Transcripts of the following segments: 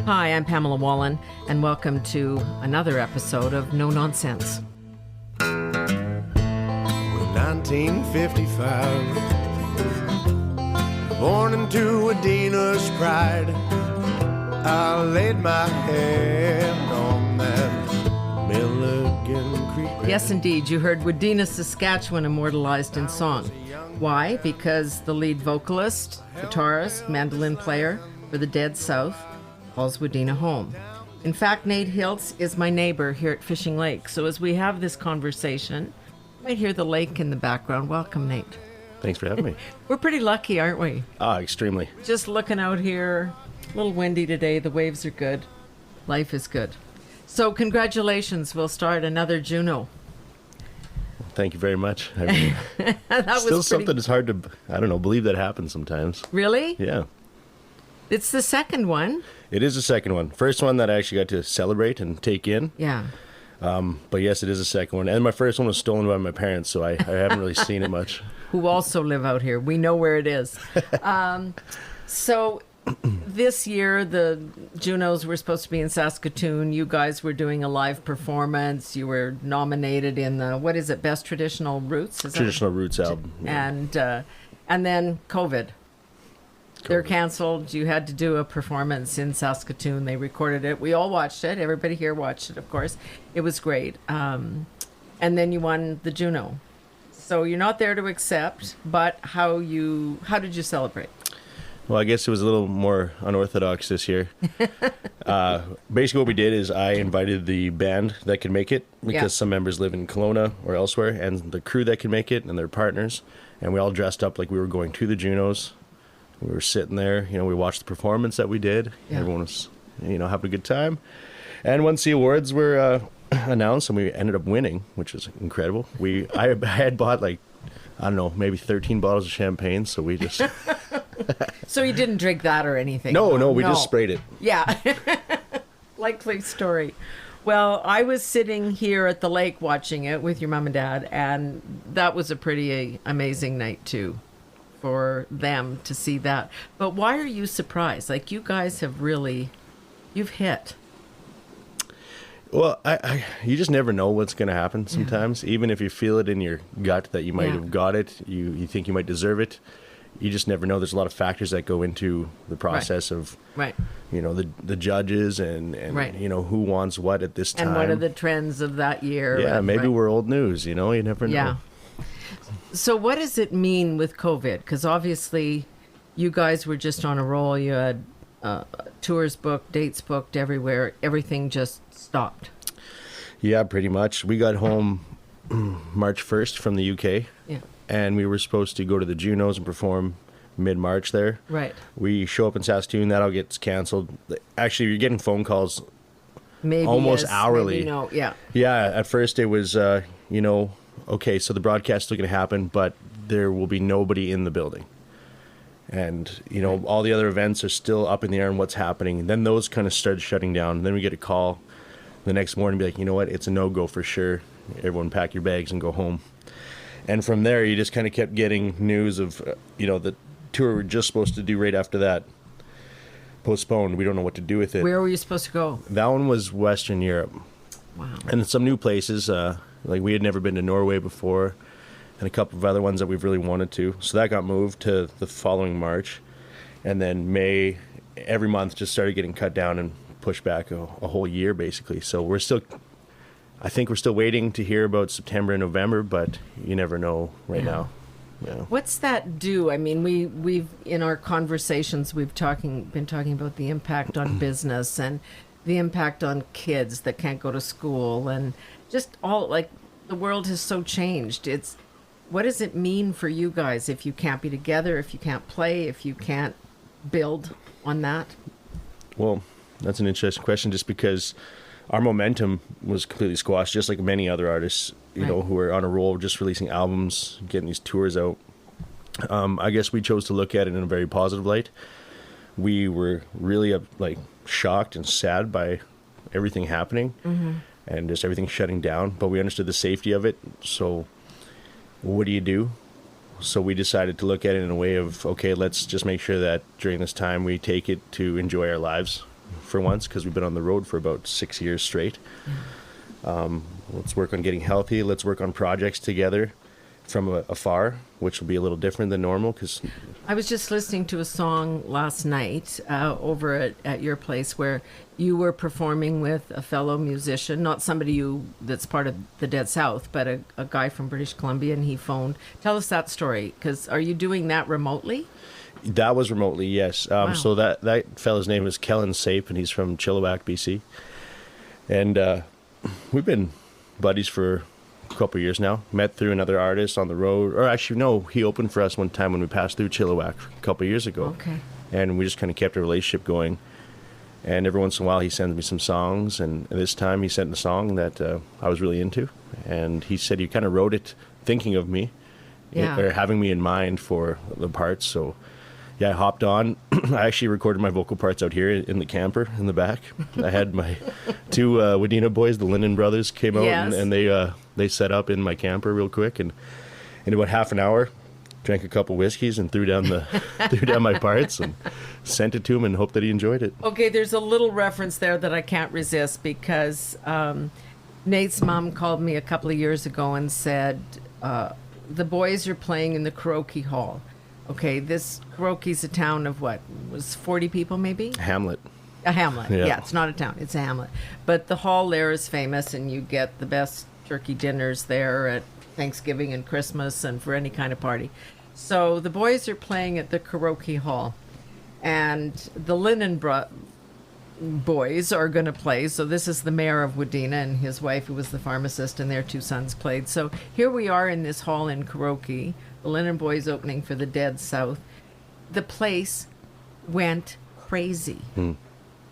Hi, I'm Pamela Wallin, and welcome to another episode of No Nonsense. When 1955, born into Adina's pride, I laid my hand on that Milligan Creek. Yes, indeed, you heard Wadena, Saskatchewan immortalized in song. Why? Because the lead vocalist, guitarist, mandolin player for the Dead South calls Wadena home. In fact, Nate Hilts is my neighbor here at Fishing Lake. So as we have this conversation, you might hear the lake in the background. Welcome, Nate. Thanks for having me. We're pretty lucky, aren't we? Extremely. Just looking out here, a little windy today. The waves are good. Life is good. So congratulations. We'll start another JUNO. Thank you very much. I mean, that still was something that's hard to, believe that happens sometimes. Really? Yeah. It's the second one. It is the second one. First one that I actually got to celebrate and take in. Yeah. But yes, it is the second one. And my first one was stolen by my parents, so I haven't really seen it much. Who also live out here. We know where it is. So this year, the JUNOs were supposed to be in Saskatoon. You guys were doing a live performance. You were nominated in the, what is it, Best Traditional Roots? Traditional Roots album. Yeah. And then COVID. They're canceled. You had to do a performance in Saskatoon. They recorded it. We all watched it. Everybody here watched it, of course. It was great. And then you won the JUNO. So you're not there to accept, but how did you celebrate? Well, I guess it was a little more unorthodox this year. Basically what we did is I invited the band that could make it, because some members live in Kelowna or elsewhere, and the crew that could make it and their partners. And we all dressed up like we were going to the JUNOs. We were sitting there, we watched the performance that we did. Yeah. Everyone was, having a good time. And once the awards were announced and we ended up winning, which was incredible, I had bought maybe 13 bottles of champagne, so we just... So you didn't drink that or anything? No, we just sprayed it. Yeah. Likely story. Well, I was sitting here at the lake watching it with your mom and dad, and that was a pretty amazing night too, for them to see that. But why are you surprised? Like, you guys have really, you've hit. Well, you just never know what's going to happen sometimes. Yeah. Even if you feel it in your gut that you might have got it, you think you might deserve it, you just never know. There's a lot of factors that go into the process of, the judges and who wants what at this time. And what are the trends of that year. Yeah, maybe we're old news, you never know. Yeah. So what does it mean with COVID? Because obviously you guys were just on a roll. You had tours booked, dates booked everywhere. Everything just stopped. Yeah, pretty much. We got home March 1st from the UK. Yeah. And we were supposed to go to the JUNOs and perform mid-March there. Right. We show up in Saskatoon. That all gets canceled. Actually, you're getting phone calls almost hourly. Maybe no. Yeah. Yeah, at first it was, okay, so the broadcast is still going to happen, but there will be nobody in the building. And, all the other events are still up in the air on what's happening. And then those kind of started shutting down. And then we get a call the next morning, be like, you know what, it's a no-go for sure. Everyone pack your bags and go home. And from there, you just kind of kept getting news of, the tour we're just supposed to do right after that postponed. We don't know what to do with it. Where were you supposed to go? That one was Western Europe. Wow. And some new places, we had never been to Norway before, and a couple of other ones that we've really wanted to. So that got moved to the following March. And then May, every month just started getting cut down and pushed back a whole year, basically. So I think we're still waiting to hear about September and November, but you never know right now. Yeah. What's that do? I mean, we've in our conversations, we've been talking about the impact on business and the impact on kids that can't go to school, and just all, the world has so changed. What does it mean for you guys if you can't be together, if you can't play, if you can't build on that? Well, that's an interesting question, just because our momentum was completely squashed, just like many other artists, who are on a roll, just releasing albums, getting these tours out. I guess we chose to look at it in a very positive light. We were really shocked and sad by everything happening, and just everything shutting down, but we understood the safety of it. So what do you do? So we decided to look at it in a way of, okay, let's just make sure that during this time we take it to enjoy our lives for once, because we've been on the road for about 6 years straight. Let's work on getting healthy. Let's work on projects together from afar, which will be a little different than normal. Because I was just listening to a song last night over at your place where you were performing with a fellow musician, not somebody that's part of the Dead South, but a guy from British Columbia, and he phoned. Tell us that story, because are you doing that remotely? that was remotely, yes. Wow. So that fella's name is Colton Crawford, and he's from Chilliwack, BC. And we've been buddies for a couple of years now. Met through another artist on the road. Or actually, no, he opened for us one time when we passed through Chilliwack a couple of years ago. Okay. And we just kind of kept a relationship going. And every once in a while, he sends me some songs. And this time, he sent a song that I was really into. And he said he kind of wrote it thinking of me, or having me in mind for the parts. So, yeah, I hopped on. I actually recorded my vocal parts out here in the camper in the back. I had my two Wadena boys, the Linden brothers, came out and they set up in my camper real quick. And in about half an hour, drank a couple whiskeys and threw down my parts and sent it to him and hoped that he enjoyed it. Okay, there's a little reference there that I can't resist because Nate's mom called me a couple of years ago and said, the boys are playing in the karaoke hall. Okay, this karaoke's a town of what? Was 40 people maybe? Hamlet. A hamlet. Yeah. Yeah, it's not a town, it's a hamlet. But the hall there is famous and you get the best turkey dinners there at Thanksgiving and Christmas and for any kind of party. So the boys are playing at the karaoke hall and the Linden boys are going to play. So this is the mayor of Wadena and his wife, who was the pharmacist, and their two sons played. So here we are in this hall in karaoke, the Linden boys opening for the Dead South. The place went crazy.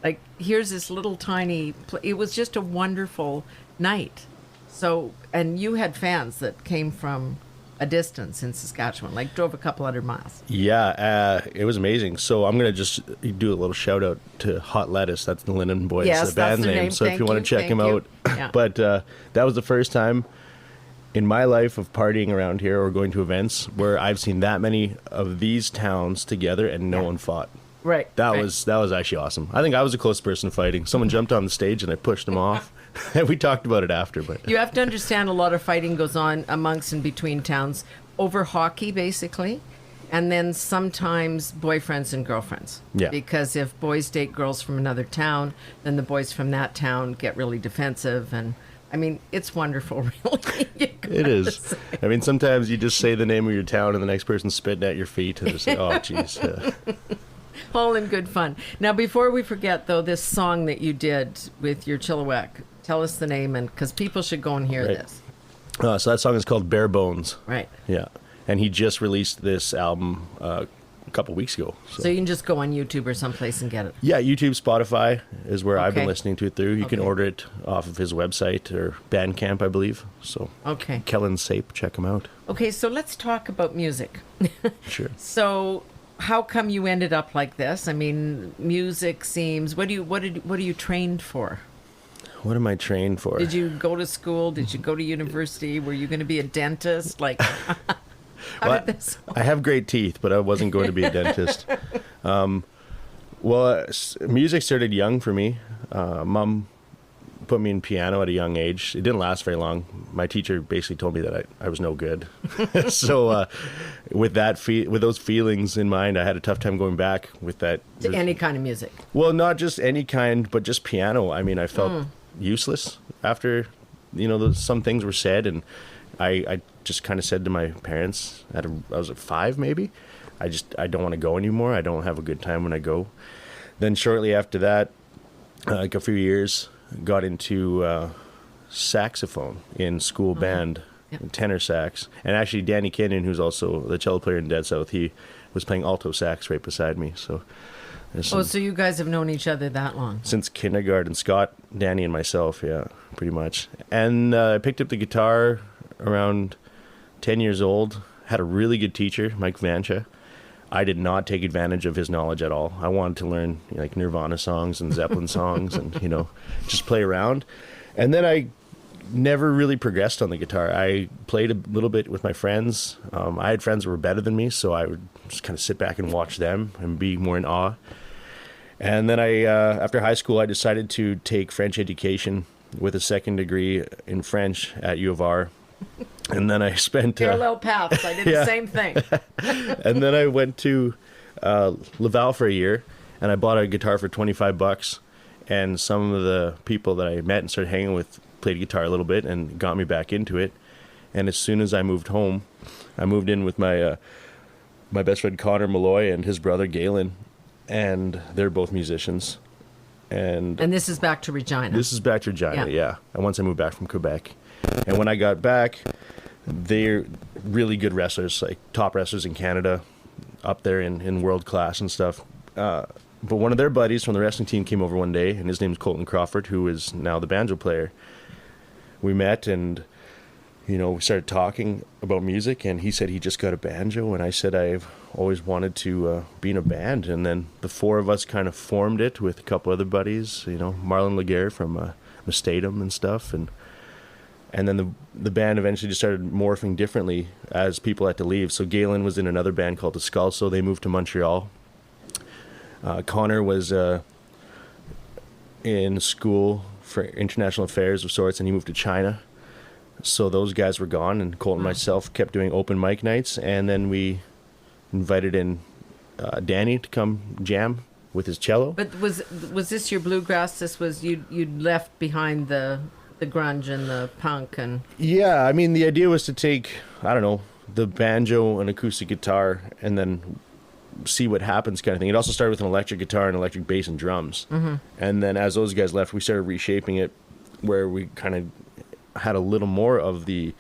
Like, here's this little tiny it was just a wonderful night. So, and you had fans that came from a distance in Saskatchewan, like drove a couple 100 miles. Yeah, it was amazing. So I'm going to just do a little shout out to Hot Lettuce. That's the Linden Boys, Yes, the band that's their name. name. So if you want to check them out. Yeah. But that was the first time in my life of partying around here or going to events where I've seen that many of these towns together and no one fought. Right. That right. was actually awesome. I think I was the closest person fighting. Someone jumped on the stage and I pushed them off. And we talked about it after. But You have to understand a lot of fighting goes on amongst and between towns over hockey, basically. And then sometimes boyfriends and girlfriends. Yeah. Because if boys date girls from another town, then the boys from that town get really defensive. And I mean, it's wonderful, really. it is. I mean, sometimes you just say the name of your town and the next person's spitting at your feet and just say, oh, jeez. All in good fun. Now, before we forget, though, this song that you did with your Chilliwack, tell us the name, and because people should go and hear Right. this. So that song is called Bare Bones. Right. Yeah. And he just released this album a couple weeks ago. So you can just go on YouTube or someplace and get it. Yeah, YouTube, Spotify is where I've been Okay. listening to it through. You can Okay. order it off of his website or Bandcamp, I believe. So Okay. Kellen Sape, check him out. Okay, so let's talk about music. Sure. So, how come you ended up like this? I mean, music seems. What are you trained for? What am I trained for? Did you go to school? Did you go to university? Were you going to be a dentist? Like, how Well, did this? I have great teeth, but I wasn't going to be a dentist. Music started young for me. Mom put me in piano at a young age. It didn't last very long. My teacher basically told me that I was no good. So with those feelings in mind, I had a tough time going back with that. To any kind of music. Well, not just any kind, but just piano. I mean, I felt useless after, some things were said, and I just kind of said to my parents, I was at 5 maybe, I don't want to go anymore. I don't have a good time when I go. Then shortly after that, like a few years, got into saxophone in school band, tenor sax. And actually Danny Kenyon, who's also the cello player in Dead South, he was playing alto sax right beside me. So So you guys have known each other that long? since kindergarten, Scott, Danny, and myself, yeah, pretty much. And I picked up the guitar around 10 years old. Had a really good teacher, Mike Vancha. I did not take advantage of his knowledge at all. I wanted to learn like Nirvana songs and Zeppelin songs and, just play around. And then I never really progressed on the guitar. I played a little bit with my friends. I had friends who were better than me, so I would just kind of sit back and watch them and be more in awe. And then after high school, I decided to take French education with a second degree in French at U of R. And then I spent... Parallel paths. I did the same thing. And then I went to Laval for a year, and I bought a guitar for $25. And some of the people that I met and started hanging with played guitar a little bit and got me back into it. And as soon as I moved home, I moved in with my best friend Connor Malloy and his brother Galen, and they're both musicians. And this is back to Regina. This is back to Regina, yeah. And once I moved back from Quebec. And when I got back, they're really good wrestlers, like top wrestlers in Canada, up there in world class and stuff. But one of their buddies from the wrestling team came over one day, and his name's Colton Crawford, who is now the banjo player. We met, and we started talking about music, and he said he just got a banjo, and I said I've always wanted to be in a band. And then the four of us kind of formed it with a couple other buddies, Marlon Laguerre from Mestatum and stuff, and then the band eventually just started morphing differently as people had to leave. So Galen was in another band called the Scalzo. They moved to Montreal. Connor was in school for international affairs of sorts, and he moved to China. So those guys were gone, and Colton and myself kept doing open mic nights, and then we invited in Danny to come jam with his cello. But was this your bluegrass? This was you'd left behind the grunge and the punk and... Yeah, I mean, the idea was to take, I don't know, the banjo and acoustic guitar and then see what happens kind of thing. It also started with an electric guitar and electric bass and drums. Mm-hmm. And then as those guys left, we started reshaping it where we kind of had a little more of the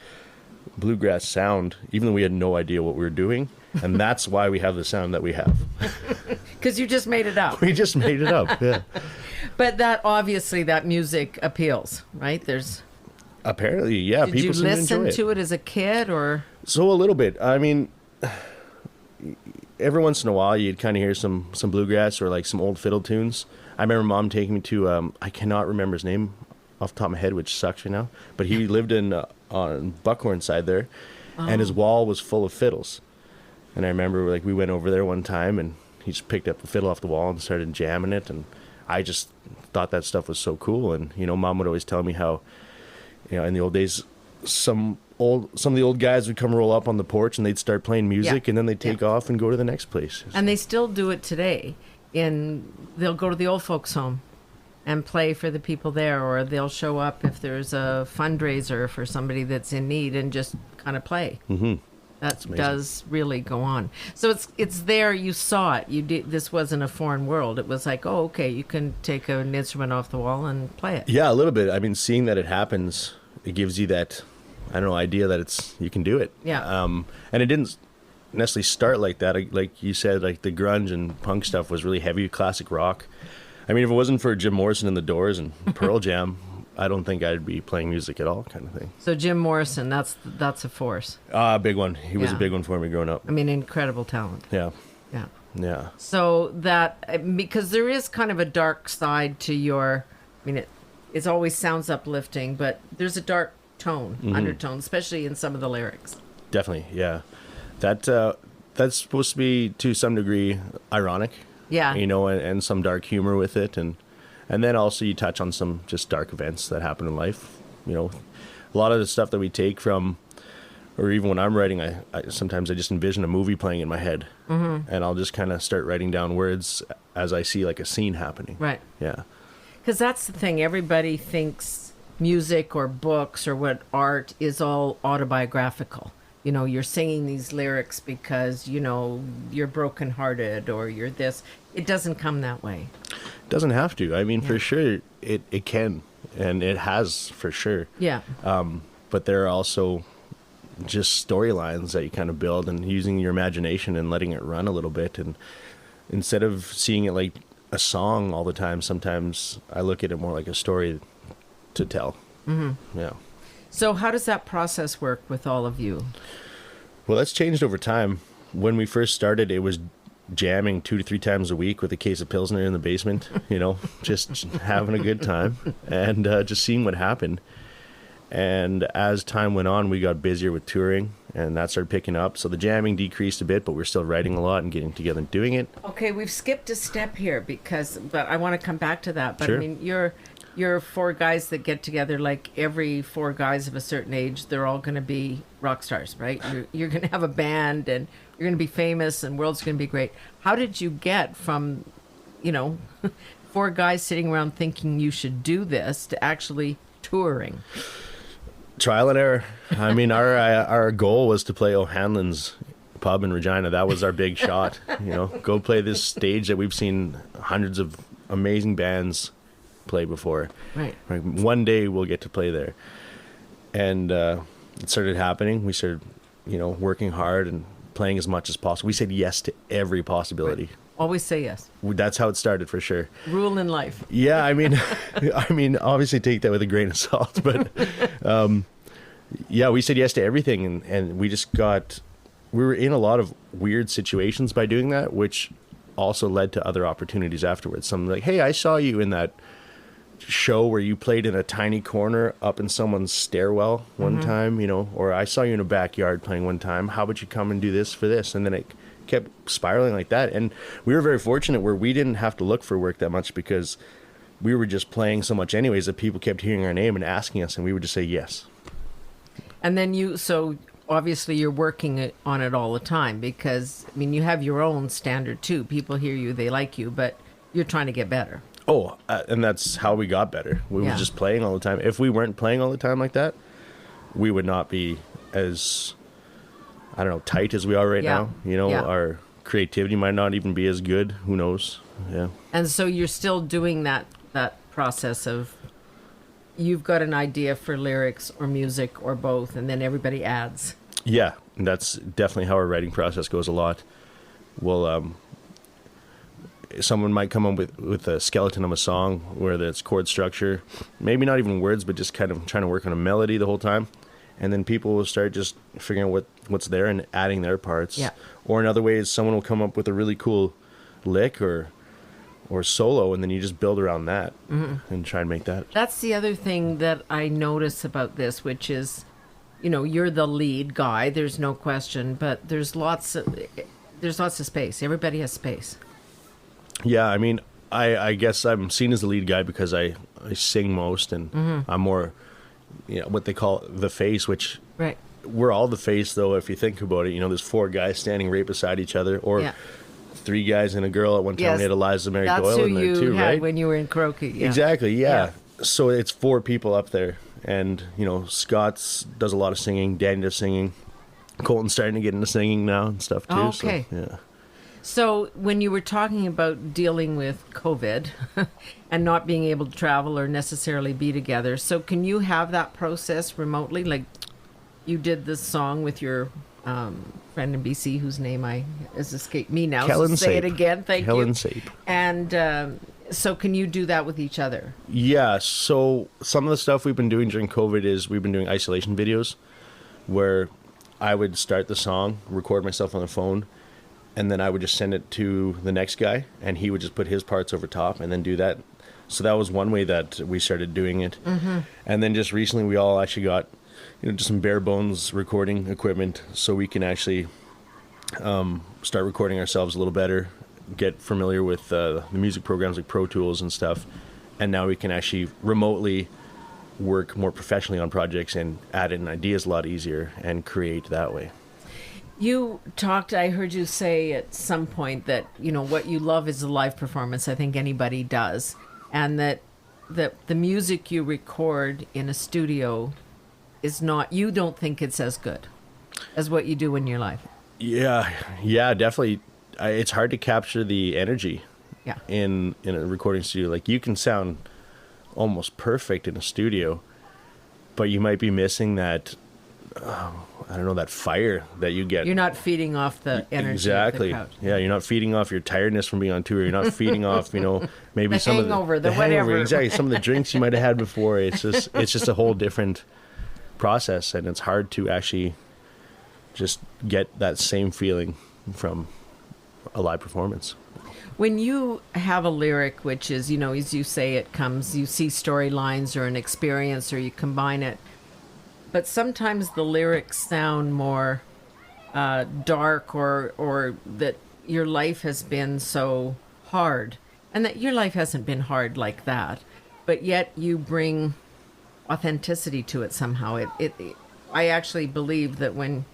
bluegrass sound, even though we had no idea what we were doing. And that's why we have the sound that we have. Because you just made it up. We just made it up, yeah. But that music appeals, right? There's... Apparently, yeah. Did you listen to it as a kid, or...? So a little bit. I mean, every once in a while, you'd kind of hear some bluegrass or like some old fiddle tunes. I remember Mom taking me to, I cannot remember his name off the top of my head, which sucks right now, but he lived on Buckhorn side there, and his wall was full of fiddles. And I remember we went over there one time, and he just picked up a fiddle off the wall and started jamming it, and I just thought that stuff was so cool. And Mom would always tell me how, in the old days, some of the old guys would come roll up on the porch and they'd start playing music, and then they'd take off and go to the next place. And they still do it today. They'll go to the old folks' home and play for the people there, or they'll show up if there's a fundraiser for somebody that's in need and just kind of play. Mm-hmm. That does really go on. So it's there. You saw it. This wasn't a foreign world. It was like, oh, okay, you can take an instrument off the wall and play it. Yeah, a little bit. I mean, seeing that it happens, it gives you that, I don't know, idea that you can do it. Yeah. And it didn't necessarily start like that. Like you said, like the grunge and punk stuff was really heavy classic rock. I mean, if it wasn't for Jim Morrison and the Doors and Pearl Jam, I don't think I'd be playing music at all, kind of thing. So Jim Morrison, that's a force. Big one. He was a big one for me growing up. I mean, incredible talent. Yeah. Yeah. Yeah. So because there is kind of a dark side to your, I mean, it always sounds uplifting, but there's a dark tone, undertone, especially in some of the lyrics. Definitely, yeah. That's supposed to be, to some degree, ironic. Yeah. And some dark humor with it, and then also you touch on some just dark events that happen in life. A lot of the stuff that we take from, or even when I'm writing, I sometimes I just envision a movie playing in my head, and I'll just kind of start writing down words as I see like a scene happening. Right. Yeah. Because that's the thing. Everybody thinks music or books or what art is all autobiographical. You're singing these lyrics because, you're brokenhearted or you're this. It doesn't come that way. It doesn't have to. I mean, for sure, it can, and it has for sure. Yeah. But there are also just storylines that you kind of build and using your imagination and letting it run a little bit. And instead of seeing it like a song all the time, sometimes I look at it more like a story to tell. Mm-hmm. Yeah. So how does that process work with all of you? Well, that's changed over time. When we first started, it was jamming 2 to 3 times a week with a case of Pilsner in the basement, just having a good time and just seeing what happened. And as time went on, we got busier with touring, and that started picking up. So the jamming decreased a bit, but we're still writing a lot and getting together and doing it. Okay, we've skipped a step here but I want to come back to that. But Sure. I mean, you're four guys that get together, like every four guys of a certain age, they're all going to be rock stars, right? You're going to have a band and you're going to be famous and world's going to be great. How did you get from, four guys sitting around thinking you should do this to actually touring? Trial and error. I mean, our goal was to play O'Hanlon's pub in Regina. That was our big shot. Go play this stage that we've seen hundreds of amazing bands play before. Right. Like, one day we'll get to play there. And it started happening. We started, working hard and playing as much as possible. We said yes to every possibility. Right. Always say yes. That's how it started, for sure. Rule in life. Yeah, I mean, obviously take that with a grain of salt, but yeah, we said yes to everything, and we were in a lot of weird situations by doing that, which also led to other opportunities afterwards. Some like, hey, I saw you in that show where you played in a tiny corner up in someone's stairwell one time, or I saw you in a backyard playing one time. How about you come and do this for this? And then it kept spiraling like that. And we were very fortunate where we didn't have to look for work that much because we were just playing so much anyways that people kept hearing our name and asking us, and we would just say yes. And then so obviously you're working on it all the time because, I mean, you have your own standard too. People hear you, they like you, but you're trying to get better. Oh, and that's how we got better. We were just playing all the time. If we weren't playing all the time like that, we would not be as, tight as we are right now. Our creativity might not even be as good. Who knows? Yeah. And so you're still doing that process of, you've got an idea for lyrics or music or both, and then everybody adds. Yeah, and that's definitely how our writing process goes a lot. We'll, someone might come up with a skeleton of a song where it's chord structure, maybe not even words, but just kind of trying to work on a melody the whole time. And then people will start just figuring out what's there and adding their parts. Yeah. Or in other ways, someone will come up with a really cool lick or solo, and then you just build around that and try and make that. That's the other thing that I notice about this, which is, you're the lead guy, there's no question, but there's lots of space. Everybody has space. Yeah, I mean, I guess I'm seen as the lead guy because I sing most, and I'm more, what they call the face, which right. We're all the face, though, if you think about it. There's four guys standing right beside each other, or three guys and a girl at one time. Yes, we had Eliza Mary Doyle in there, too, right? That's who you had when you were in Croaky. Yeah. Exactly, yeah. So it's four people up there, and, Scott's does a lot of singing, Danny does singing, Colton's starting to get into singing now and stuff, too. Okay. So, yeah. So when you were talking about dealing with COVID and not being able to travel or necessarily be together, so can you have that process remotely? Like you did this song with your friend in BC whose name has escaped me now. Kellen so say Sape. It again. Thank Kellen you. Sape. And so can you do that with each other? Yeah. So some of the stuff we've been doing during COVID is we've been doing isolation videos where I would start the song, record myself on the phone, and then I would just send it to the next guy, and he would just put his parts over top and then do that. So that was one way that we started doing it. And then just recently we all actually got, just some bare bones recording equipment so we can actually start recording ourselves a little better, get familiar with the music programs like Pro Tools and stuff. And now we can actually remotely work more professionally on projects and add in ideas a lot easier and create that way. You talked, I heard you say at some point that, what you love is a live performance. I think anybody does. And that the music you record in a studio is not, you don't think it's as good as what you do in your live. Yeah, definitely. It's hard to capture the energy in a recording studio. Like you can sound almost perfect in a studio, but you might be missing that, that fire that you get. You're not feeding off the energy. Exactly. Of the crowd. Yeah, you're not feeding off your tiredness from being on tour. You're not feeding off, maybe the some hangover, of the whatever. Hangover, exactly. Some of the drinks you might have had before. It's just a whole different process, and it's hard to actually just get that same feeling from a live performance. When you have a lyric, which is, as you say, it comes, you see storylines or an experience, or you combine it, but sometimes the lyrics sound more dark, or that your life has been so hard, and that your life hasn't been hard like that, but yet you bring authenticity to it somehow. I actually believe that when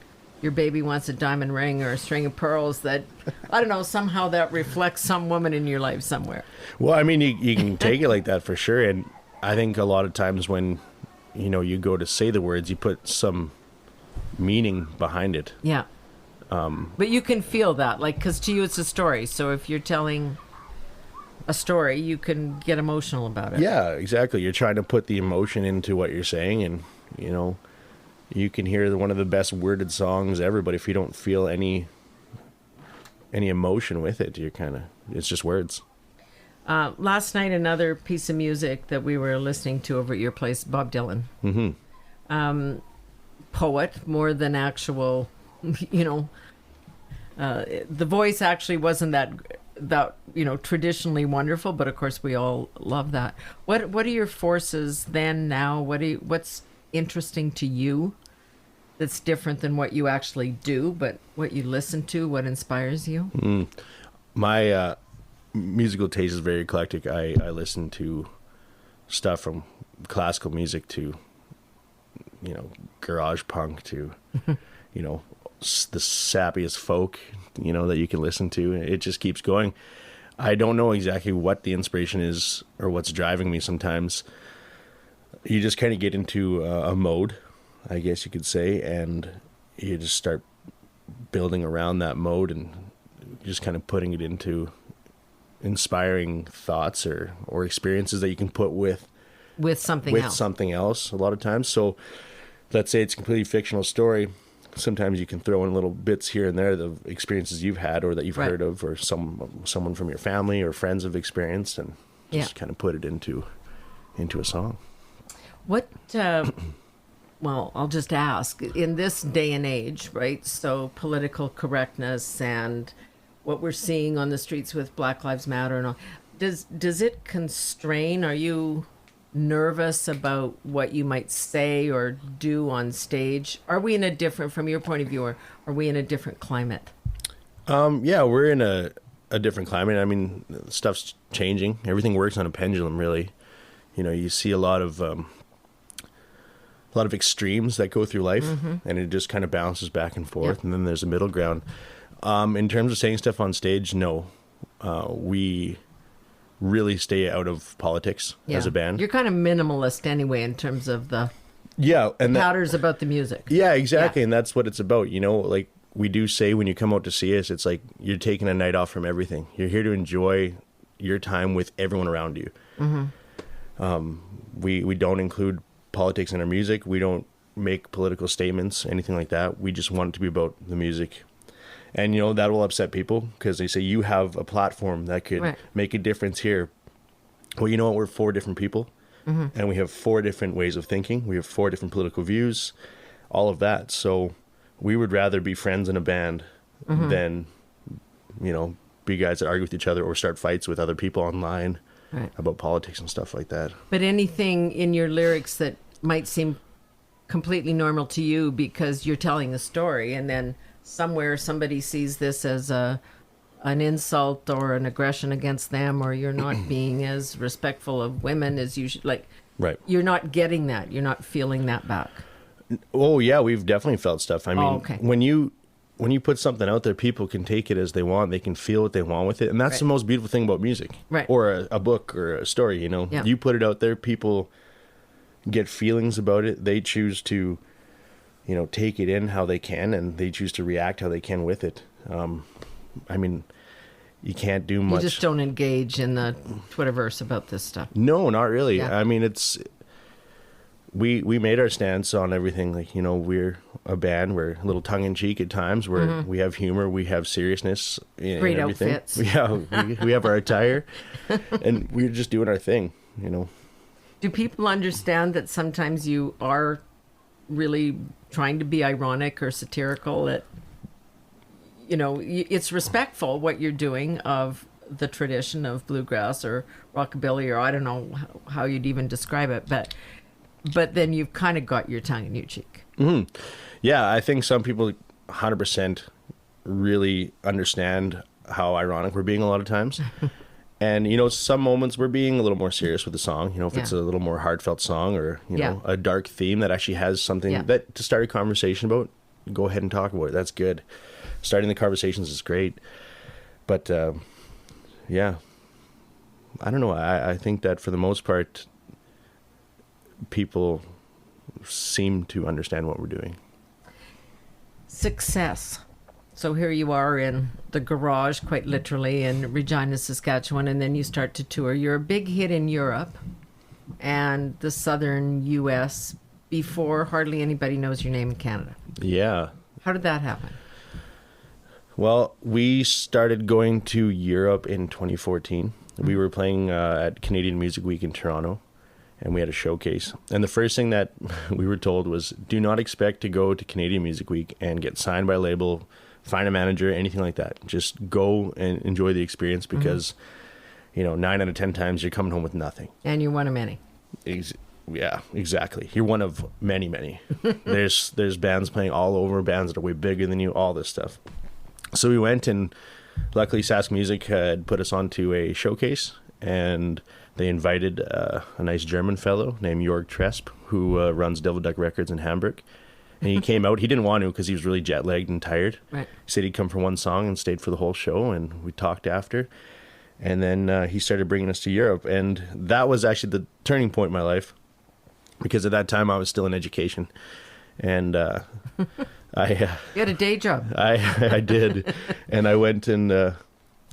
your baby wants a diamond ring or a string of pearls, that, I don't know, somehow that reflects some woman in your life somewhere. Well, I mean, you can take it like that for sure. And I think a lot of times when, you go to say the words, you put some meaning behind it. Yeah. But you can feel that, like, because to you it's a story. So if you're telling a story, you can get emotional about it. Yeah, exactly. You're trying to put the emotion into what you're saying, and, you can hear one of the best worded songs ever, but if you don't feel any emotion with it, it's just words. Last night, another piece of music that we were listening to over at your place, Bob Dylan. Mm-hmm. Poet, more than actual, the voice actually wasn't that traditionally wonderful, but of course we all love that. What are your forces then, now? What's interesting to you that's different than what you actually do, but what you listen to, what inspires you? My musical taste is very eclectic. I listen to stuff from classical music to garage punk to the sappiest folk that you can listen to. It just keeps going. I don't know exactly what the inspiration is or what's driving me. Sometimes you just kind of get into a mode, I guess you could say, and you just start building around that mode and just kind of putting it into inspiring thoughts or experiences that you can put with something else a lot of times. So let's say it's a completely fictional story. Sometimes you can throw in little bits here and there, the experiences you've had or that you've heard of, or someone from your family or friends have experienced, and just kind of put it into a song. What, well, I'll just ask, in this day and age, right? So political correctness and what we're seeing on the streets with Black Lives Matter and all, does it constrain? Are you nervous about what you might say or do on stage? Are we in a different, from your point of view, or are we in a different climate? Yeah, we're in a different climate. I mean, stuff's changing. Everything works on a pendulum, really. You see a lot of extremes that go through life, and it just kind of bounces back and forth, and then there's a middle ground. In terms of saying stuff on stage, no. We really stay out of politics as a band. You're kind of minimalist anyway in terms of the powders about the music. Yeah, exactly, and that's what it's about. Like we do say when you come out to see us, it's like you're taking a night off from everything. You're here to enjoy your time with everyone around you. We don't include politics in our music. We don't make political statements, anything like that. We just want it to be about the music. And, that will upset people because they say you have a platform that could make a difference here. Well, you know what? We're 4 different people, and we have 4 different ways of thinking. We have 4 different political views, all of that. So we would rather be friends in a band than, be guys that argue with each other or start fights with other people online about politics and stuff like that. But anything in your lyrics that might seem completely normal to you because you're telling a story, and then somewhere somebody sees this as an insult or an aggression against them, or you're not being as respectful of women as you should, you're not getting that, you're not feeling that back. Oh yeah, we've definitely felt stuff. I mean, when you put something out there, people can take it as they want. They can feel what they want with it, and that's the most beautiful thing about music, or a book or a story. You put it out there, people get feelings about it. They choose to take it in how they can, and they choose to react how they can with it. I mean, you can't do much. You just don't engage in the Twitterverse about this stuff. No, not really. I mean, we made our stance on everything. Like, we're a band. We're a little tongue-in-cheek at times. We have humor. We have seriousness in Great everything. Outfits. we have our attire, and we're just doing our thing, Do people understand that sometimes you are really trying to be ironic or satirical? That it's respectful what you're doing of the tradition of bluegrass or rockabilly, or I don't know how you'd even describe it, but then you've kind of got your tongue in your cheek. Yeah, I think some people 100% really understand how ironic we're being a lot of times. And, you know, some moments we're being a little more serious with the song. You know, if it's a little more heartfelt song or, you know, a dark theme that actually has something that to start a conversation about, go ahead and talk about it. That's good. Starting the conversations is great. But, yeah, I don't know. I think that for the most part, people seem to understand what we're doing. Success. So here you are in the garage, quite literally, in Regina, Saskatchewan, and then you start to tour. You're a big hit in Europe and the southern U.S. before hardly anybody knows your name in Canada. Yeah. How did that happen? Well, we started going to Europe in 2014. We were playing at Canadian Music Week in Toronto, and we had a showcase. And the first thing that we were told was, do not expect to go to Canadian Music Week and get signed by a label, find a manager, anything like that. Just go and enjoy the experience because, you know, 9 out of 10 times you're coming home with nothing. And you're one of many. Yeah, exactly. You're one of many, many. There's bands playing all over, bands that are way bigger than you, all this stuff. So we went, and luckily Sask Music had put us onto a showcase, and they invited a nice German fellow named Jörg Tresp, who runs Devil Duck Records in Hamburg. And he came out. He didn't want to because he was really jet-lagged and tired. Right. He said he'd come for one song and stayed for the whole show, and we talked after. And then he started bringing us to Europe, and that was actually the turning point in my life, because at that time I was still in education. And you had a day job. I did. And I went and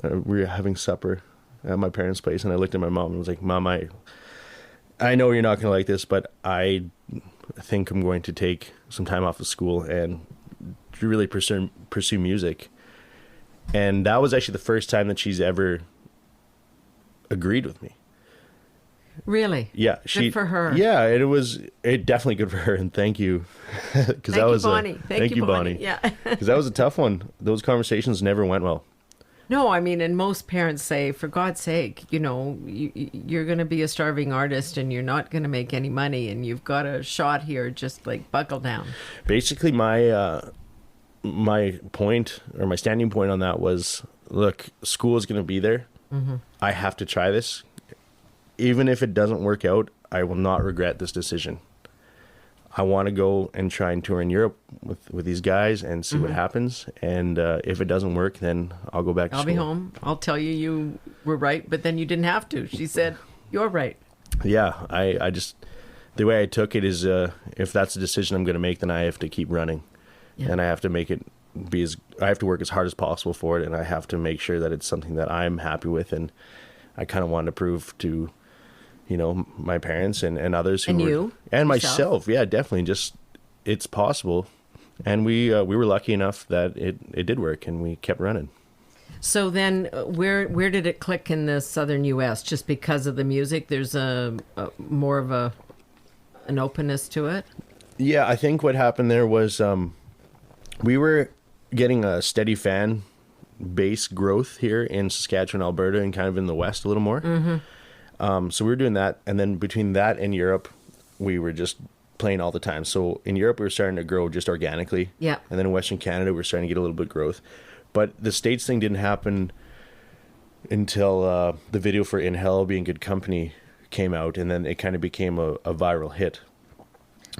we were having supper at my parents' place, and I looked at my mom and was like, Mom, I know you're not going to like this, but I think I'm going to take some time off of school and really pursue music. And that was actually the first time that she's ever agreed with me. Really? Yeah, good for her. Yeah, it definitely good for her, and thank you, because that was Bonnie. Thank you, Bonnie. Yeah, because that was a tough one. Those conversations never went well. No, I mean, and most parents say, for God's sake, you know, you're going to be a starving artist and you're not going to make any money, and you've got a shot here. Just like buckle down. Basically, my point, or my standing point on that was, look, school is going to be there. Mm-hmm. I have to try this. Even if it doesn't work out, I will not regret this decision. I want to go and try and tour in Europe with these guys and see what happens. And if it doesn't work, then I'll go back to school. I'll be home. I'll tell you were right, but then you didn't have to. She said, you're right. Yeah, I just, the way I took it is, if that's a decision I'm going to make, then I have to keep running. Yeah. And I have to make it I have to work as hard as possible for it, and I have to make sure that it's something that I'm happy with. And I kind of wanted to prove to, you know, my parents and others who and myself. Yeah, definitely. Just, it's possible. And we were lucky enough that it did work, and we kept running. So then where did it click in the southern U.S.? Just because of the music? There's a more of an openness to it? Yeah, I think what happened there was we were getting a steady fan base growth here in Saskatchewan, Alberta, and kind of in the West a little more. Mm-hmm. So we were doing that, and then between that and Europe, we were just playing all the time. So in Europe, we were starting to grow just organically. Yeah. And then in Western Canada, we were starting to get a little bit of growth. But the States thing didn't happen until the video for In Hell Being Good Company came out, and then it kind of became a viral hit.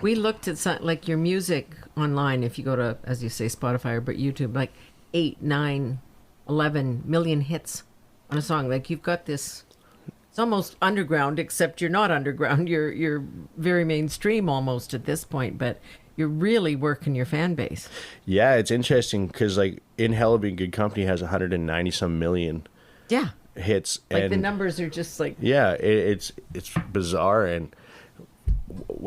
We looked at like your music online, if you go to, as you say, Spotify or YouTube, like 8, 9, 11 million hits on a song. Like you've got this, it's almost underground, except you're not underground. You're very mainstream almost at this point, but you're really working your fan base. Yeah, it's interesting because like In Hell Being Good Company has 190 some million hits. Like and the numbers are just like... Yeah, it's bizarre. And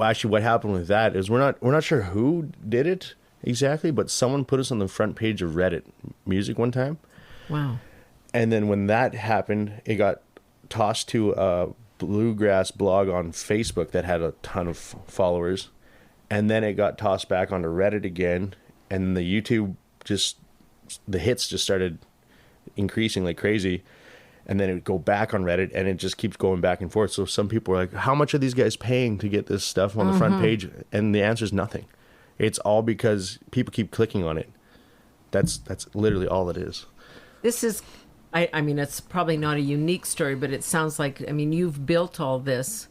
actually what happened with that is we're not sure who did it exactly, but someone put us on the front page of Reddit Music one time. Wow. And then when that happened, it got tossed to a bluegrass blog on Facebook that had a ton of followers. And then it got tossed back onto Reddit again. And the YouTube the hits just started increasing like crazy. And then it would go back on Reddit, and it just keeps going back and forth. So some people are like, how much are these guys paying to get this stuff on the front page? And the answer is nothing. It's all because people keep clicking on it. That's literally all it is. This is, I mean, it's probably not a unique story, but it sounds like, I mean, you've built all this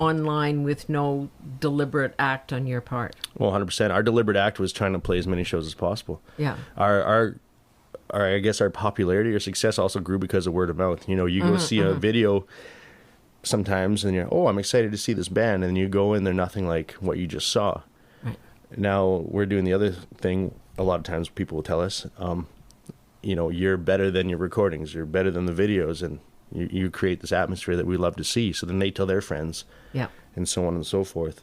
online with no deliberate act on your part. Well, 100%. Our deliberate act was trying to play as many shows as possible. Yeah. Our I guess our popularity or success also grew because of word of mouth. You know, you go see a video sometimes and you're, oh, I'm excited to see this band. And you go in, they're nothing like what you just saw. Right. Now we're doing the other thing. A lot of times people will tell us, you know, you're better than your recordings. You're better than the videos. And you create this atmosphere that we love to see. So then they tell their friends. Yeah. And so on and so forth.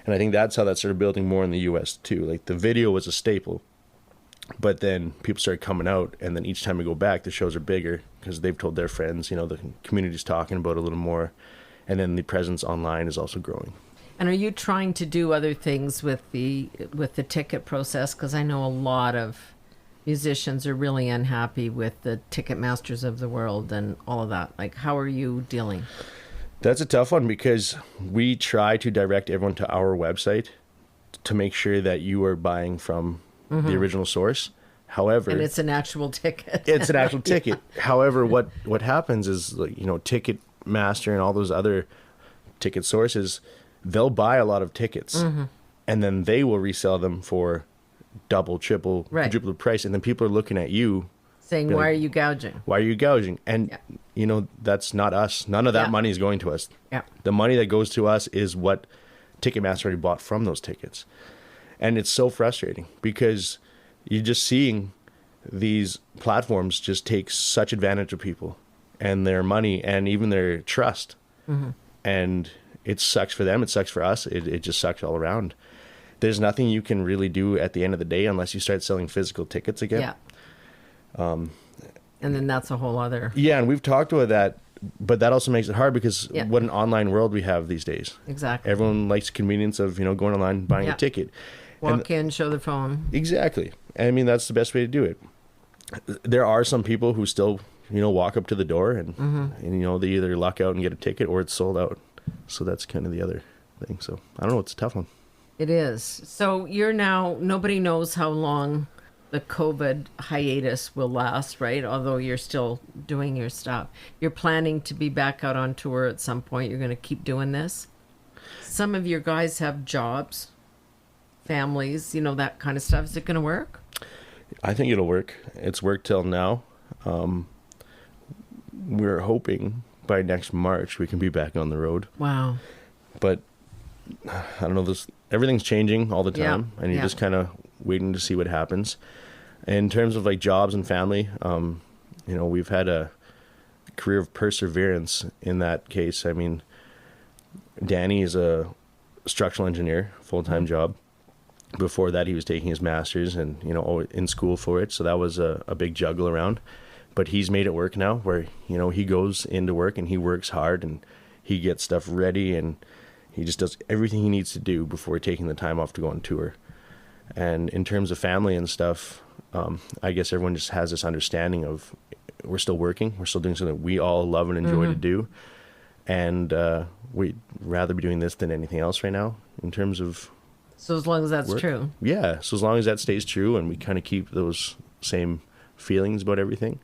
And I think that's how that started building more in the U.S. too. Like the video was a staple. But then people started coming out, and then each time we go back, the shows are bigger because they've told their friends, you know, the community's talking about it a little more. And then the presence online is also growing. And are you trying to do other things with the ticket process? Because I know a lot of musicians are really unhappy with the Ticketmasters of the world and all of that. Like, how are you dealing? That's a tough one because we try to direct everyone to our website to make sure that you are buying from the original source. However, and it's an actual ticket. It's an actual ticket. However, what happens is, like, you know, Ticketmaster and all those other ticket sources, they'll buy a lot of tickets and then they will resell them for double, triple, quadruple the price. And then people are looking at you saying, why are you gouging? Why are you gouging? And, you know, that's not us. None of that money is going to us. Yeah. The money that goes to us is what Ticketmaster already bought from those tickets. And it's so frustrating because you're just seeing these platforms just take such advantage of people and their money and even their trust. And it sucks for them. It sucks for us. It just sucks all around. There's nothing you can really do at the end of the day unless you start selling physical tickets again. Yeah. And then that's a whole other... Yeah, and we've talked about that, but that also makes it hard because what an online world we have these days. Exactly. Everyone likes the convenience of, you know, going online, buying a ticket. Walk in, show the phone. Exactly. I mean, that's the best way to do it. There are some people who still, you know, walk up to the door and you know, they either luck out and get a ticket or it's sold out. So that's kind of the other thing. So I don't know. It's a tough one. It is. So you're now, nobody knows how long the COVID hiatus will last, right? Although you're still doing your stuff. You're planning to be back out on tour at some point. You're going to keep doing this. Some of your guys have jobs, families, you know, that kind of stuff. Is it going to work? I think it'll work. It's worked till now. We're hoping by next March we can be back on the road. Wow. But I don't know, everything's changing all the time, and you're just kind of waiting to see what happens. In terms of like jobs and family, you know, we've had a career of perseverance in that case. I mean, Danny is a structural engineer, full-time job. Before that, he was taking his master's and, you know, in school for it. So that was a big juggle around. But he's made it work now where, you know, he goes into work and he works hard and he gets stuff ready and he just does everything he needs to do before taking the time off to go on tour. And in terms of family and stuff, I guess everyone just has this understanding of we're still working. We're still doing something we all love and enjoy to do. And we'd rather be doing this than anything else right now in terms of... So as long as that's true. Yeah. So as long as that stays true and we kind of keep those same feelings about everything,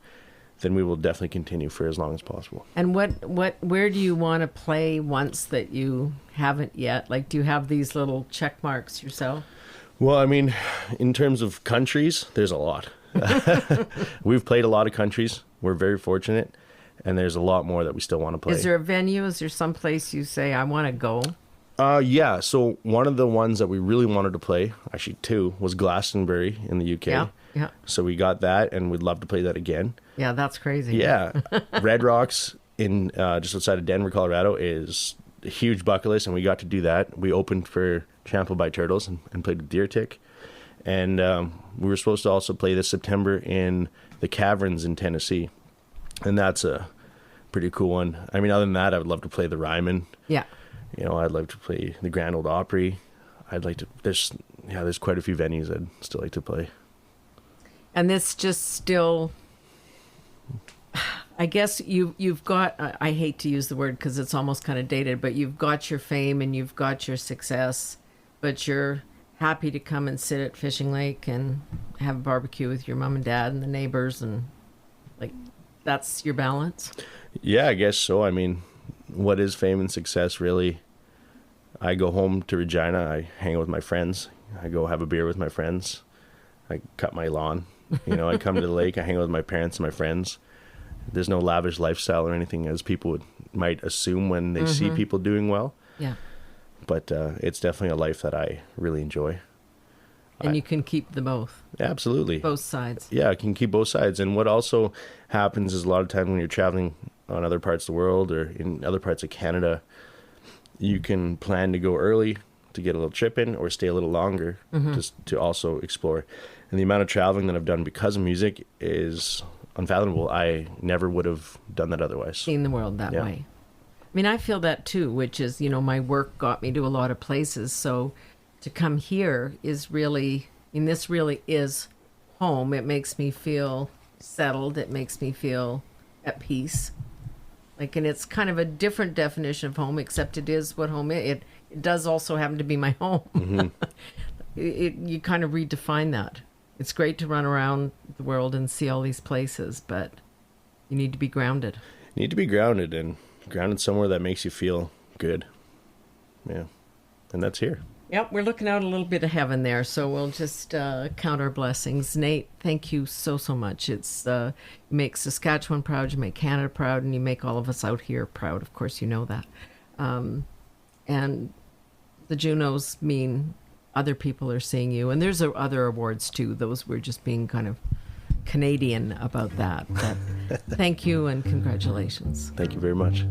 then we will definitely continue for as long as possible. And where do you want to play once that you haven't yet? Like, do you have these little check marks yourself? Well, I mean, in terms of countries, there's a lot. We've played a lot of countries. We're very fortunate. And there's a lot more that we still want to play. Is there a venue? Is there some place you say, I want to go? Yeah, so one of the ones that we really wanted to play, actually two, was Glastonbury in the UK. Yeah. So we got that, and we'd love to play that again. Yeah, that's crazy. Yeah. Red Rocks in just outside of Denver, Colorado is a huge bucket list, and we got to do that. We opened for Trampled by Turtles and played with Deer Tick. And we were supposed to also play this September in the Caverns in Tennessee. And that's a pretty cool one. I mean, other than that, I would love to play the Ryman. Yeah. You know, I'd like to play the Grand Ole Opry. I'd like to, there's quite a few venues I'd still like to play. And this just still, I guess you've got, I hate to use the word because it's almost kind of dated, but you've got your fame and you've got your success, but you're happy to come and sit at Fishing Lake and have a barbecue with your mom and dad and the neighbors, and like, that's your balance? Yeah, I guess so. I mean, what is fame and success really? I go home to Regina, I hang out with my friends, I go have a beer with my friends, I cut my lawn, I come to the lake, I hang out with my parents and my friends. There's no lavish lifestyle or anything as people might assume when they see people doing well. Yeah. But it's definitely a life that I really enjoy. And you can keep the both. Absolutely. Both sides. Yeah, I can keep both sides. And what also happens is a lot of times when you're traveling on other parts of the world or in other parts of Canada, you can plan to go early to get a little trip in or stay a little longer just to also explore. And the amount of traveling that I've done because of music is unfathomable. I never would have done that otherwise. Seen the world that way. I mean, I feel that too, which is, my work got me to a lot of places. So to come here is really, this really is home. It makes me feel settled. It makes me feel at peace. And it's kind of a different definition of home, except it is what home is. It does also happen to be my home. You kind of redefine that. It's great to run around the world and see all these places, but you need to be grounded. You need to be grounded, and grounded somewhere that makes you feel good. Yeah. And that's here. Yep, we're looking out a little bit of heaven there, so we'll just count our blessings. Nate, thank you so much. It's you make Saskatchewan proud, you make Canada proud, and you make all of us out here proud. Of course, you know that. And the JUNOs mean other people are seeing you. And there's other awards, too. Those we're just being kind of Canadian about that. But thank you and congratulations. Thank you very much.